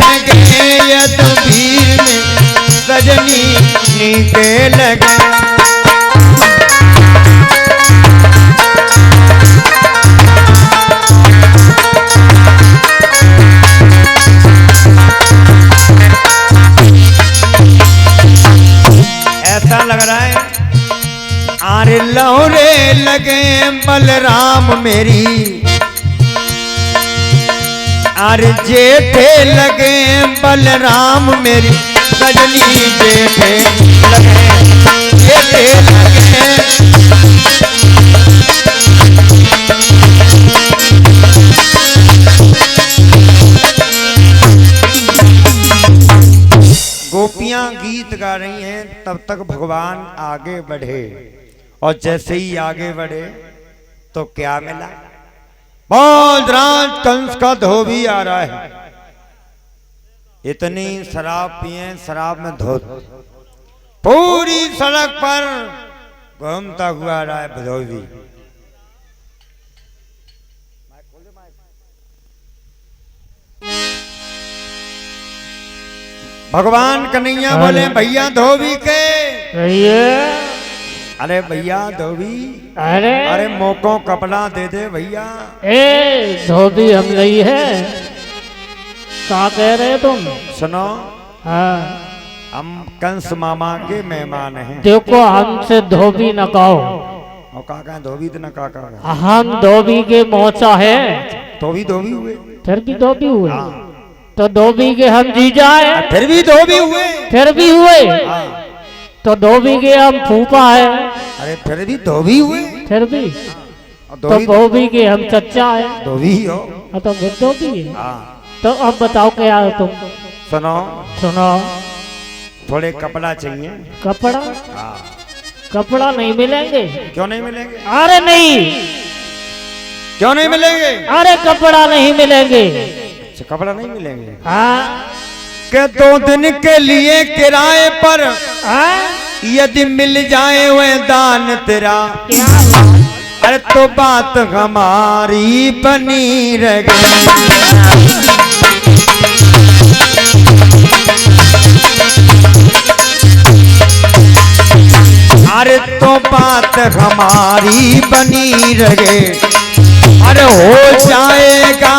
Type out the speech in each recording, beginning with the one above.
लगे यदुवीर में सजनी नीके लगे। ऐसा लग रहा है आरे लौरे लगे बलराम मेरी, आरे जेठे लगे बलराम मेरी सजनी जेठे लगे जेठे लगे। गोपियां गीत गा रही हैं, तब तक भगवान आगे बढ़े और जैसे ही आगे बढ़े तो क्या मिला? बहुत रात कंस का धोबी आ रहा है। इतनी शराब पिए, शराब में धोत पूरी सड़क पर घूमता हुआ आ रहा है धोबी। भगवान कन्हैया बोले भैया धोबी के अरे भैया धोबी अरे मोको कपड़ा दे दे भैया। ए धोबी हम नहीं है, क्या कह रहे तुम? सुनो हाँ हम कंस मामा के मेहमान हैं। देखो हमसे धोबी न कहो, और काका धोबी तो न काका, हम धोबी के मोचा है। धोबी धोबी हुए फिर भी धोबी हुए तो धोबी के हम जीजा है। फिर भी धोबी हुए फिर भी हुए तो धोबी के हम फूफा है। अरे फिर भी धोबी हुए फिर भी तो धोबी के हम चच्चा है। धोबी हो तो धोबी है। तो अब बताओ क्या है तुम? सुनो सुनो थोड़े कपड़ा चाहिए। कपड़ा? कपड़ा नहीं मिलेंगे। क्यों नहीं मिलेंगे? अरे नहीं, क्यों नहीं मिलेंगे? अरे कपड़ा नहीं मिलेंगे। कपड़ा नहीं मिलेंगे? हाँ के 2 दिन के लिए किराए पर यदि मिल जाए वह दान तेरा, अरे तो बात हमारी बनी रह गई। अरे तो बात हमारी बनी रहे, अरे हो जाएगा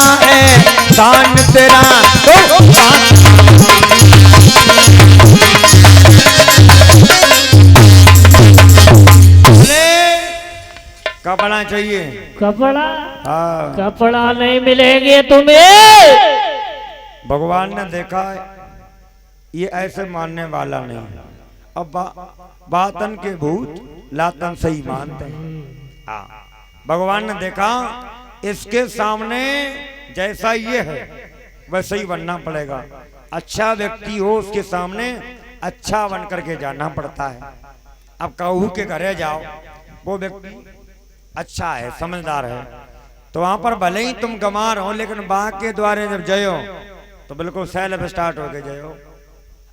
दान तेरा तो बात। कपड़ा चाहिए। कपड़ा? कपड़ा नहीं मिलेंगे तुम्हें। भगवान ने देखा ये ऐसे मानने वाला नहीं। अब बातन के भूत लातन सही मानते हैं। भगवान ने देखा इसके सामने जैसा ये है वैसे ही बनना पड़ेगा। अच्छा व्यक्ति हो उसके सामने अच्छा बन करके जाना पड़ता है। अब कहू के घरे जाओ, वो व्यक्ति अच्छा है, समझदार है, तो वहां पर भले ही तुम गंवार हो लेकिन बाग के द्वारे जब जयो तो बिल्कुल सैलब स्टार्ट होके जयो।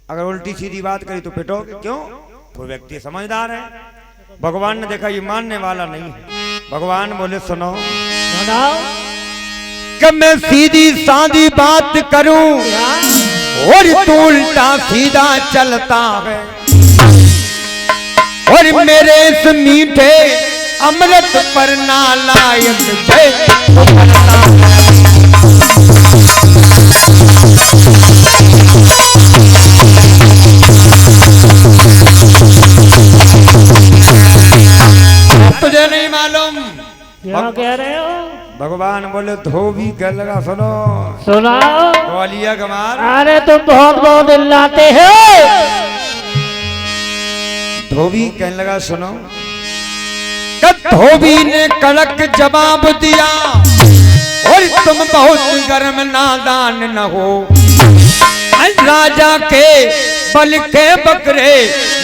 अगर उल्टी सीधी बात करी तो पिटोगे। क्यों? वो व्यक्ति समझदार है। भगवान ने देखा ये मानने वाला नहीं है। भगवान बोले सुनो कि मैं सीधी सादी बात करूं और तू उल्टा सीधा चलता है, और मेरे इस मीठे अमृत पर नालायक जय तुझे नहीं मालूम। क्या कह रहे हो? भगवान बोले धोबी कह लगा सुनो सुनाओ। ग्वालिया गंवार अरे तुम बहुत बहुत लाते हो। धोबी कहने लगा सुनो, धोबी ने कड़क जवाब दिया और तुम बहुत गर्म नादान न हो। राजा के बल के बकरे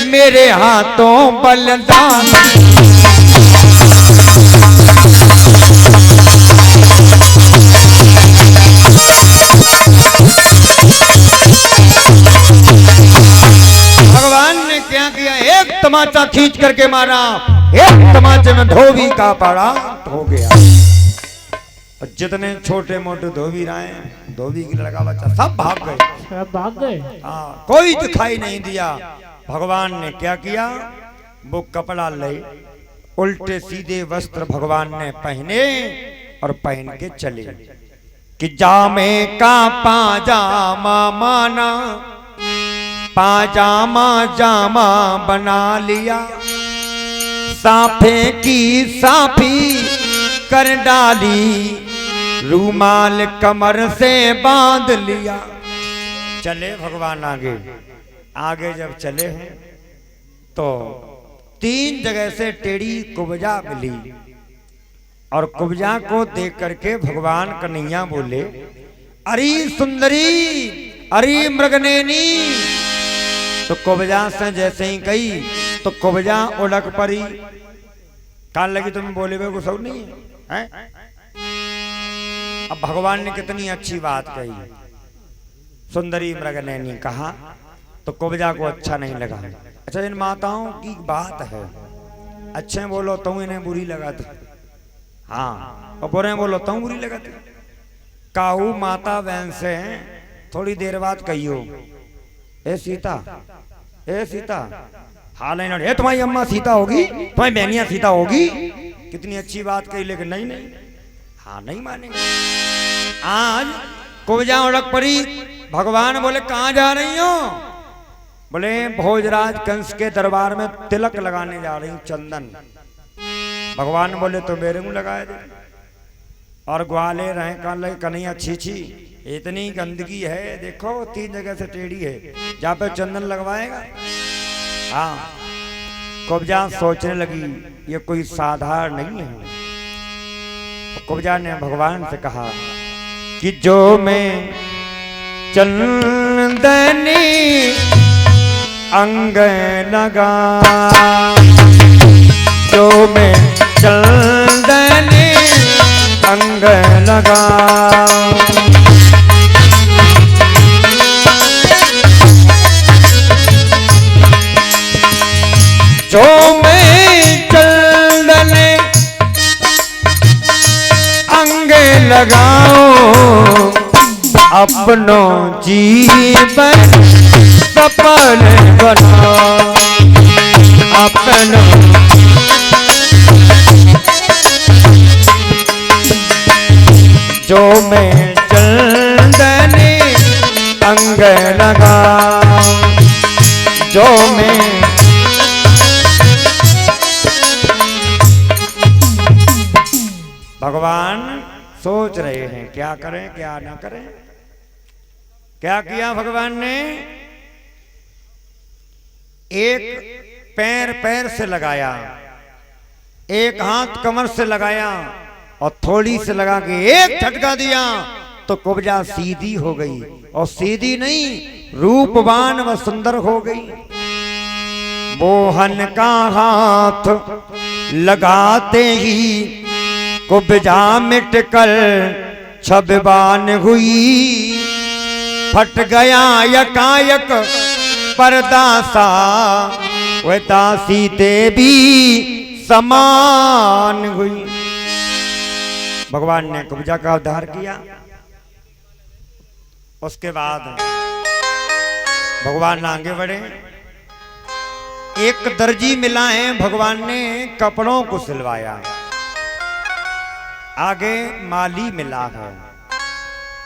मेरे हाथों बलिदान। भगवान ने क्या किया? एक तमाचा खींच करके मारा, एक तमाचे में धोबी का पारा हो गया। जितने छोटे मोटे धोबी आए, धोबी की लड़का बच्चा सब भाग गए। सब भाग गए। हाँ, कोई दिखाई नहीं दिया। भगवान ने क्या किया, वो कपड़ा ले उल्टे सीधे वस्त्र भगवान ने पहने और पहन के चले कि जामे का पाजामा माना, पाजामा जामा बना लिया, साफे की साफी कर डाली, रूमाल कमर से बांध लिया। चले भगवान आगे। आगे जब चले हैं तो 3 जगह से टेढ़ी कुब्जा मिली और कुब्जा को देख करके भगवान कन्हैया बोले, अरे सुंदरी, अरे मृगनेनी। तो कुब्जा से जैसे ही कही तो कुब्जा उलक पड़ी। कान लगी तुम बोले वे कुछ नहीं है? अब भगवान ने कितनी अच्छी बात कही, सुंदरी मृगनयनी कहा तो कुब्जा को अच्छा नहीं लगा। अच्छा, इन माताओं की बात है, अच्छे बोलो तो इन्हें बुरी लगाती, हाँ, और बुरे बोलो तो बुरी लगाती। काहू माता बहन से थोड़ी देर बाद कहियो, ए सीता, ए सीता, हाल है तुम्हारी अम्मा सीता होगी, तुम्हारी बहनिया सीता होगी। कितनी अच्छी बात कही, लेकिन नहीं नहीं, हाँ नहीं मानेंगे। आज कुब्जा उड़क पड़ी। भगवान बोले कहाँ जा रही हो? बोले भोजराज कंस के दरबार में तिलक लगाने जा रही हूँ, चंदन। भगवान बोले तो मेरे मुंह लगाए दे। और ग्वाले रहे कान लगे, कन्हैया अच्छी छी, इतनी गंदगी है, देखो 3 जगह से टेढ़ी है, जहाँ पे चंदन लगवाएगा। हाँ, कुब्जा सोचने लगी ये कोई साधारण नहीं है। कुब्जा ने भगवान से कहा कि जो मैं चंदनी अंग लगा, जो मैं चंदनी अंग लगा, जो मैं चंदनी अंग लगाऊं, अपनों जीवन सफल बनाओ, अपनों जो मैं चंदनी अंग लगाऊं, जो मैं भगवान सोच रहे हैं क्या करें क्या ना करें। क्या किया भगवान ने? एक पैर पैर से लगाया, एक हाथ कमर से लगाया और थोड़ी से लगा के एक झटका दिया तो कुब्जा सीधी हो गई। और सीधी नहीं, रूपवान व सुंदर हो गई। मोहन का हाथ लगाते ही कुब्जा मिटकर छबबान हुई, फट गया यकायक पर्दा सा, वह दासी देवी समान हुई। भगवान ने कुब्जा का उद्धार किया। उसके बाद भगवान आगे बढ़े। एक दर्जी मिला है, भगवान ने कपड़ों को सिलवाया। आगे माली मिला है,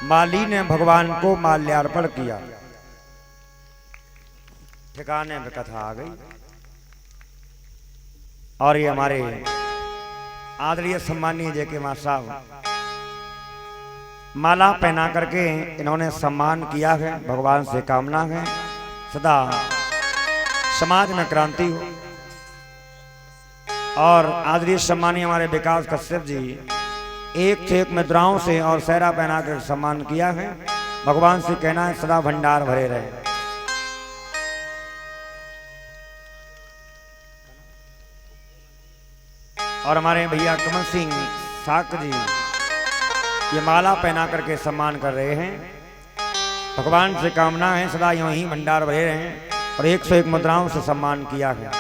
माली ने भगवान को माल्यार्पण किया। ठिकाने में कथा आ गई। और ये हमारे आदरणीय सम्मानीय जय के मां साहब माला पहना करके इन्होंने सम्मान किया है। भगवान से कामना है सदा समाज में क्रांति हो। और आदरणीय सम्मानीय हमारे विकास कश्यप जी एक से एक मुद्राओं से और सहरा पहना कर सम्मान किया है। भगवान से कहना है सदा भंडार भरे रहे। और हमारे भैया कमल सिंह साक जी ये माला पहना करके सम्मान कर रहे हैं। भगवान से कामना है सदा यूं ही भंडार भरे रहें। और 101 मुद्राओं से सम्मान किया है।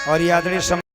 और ये आदरणीय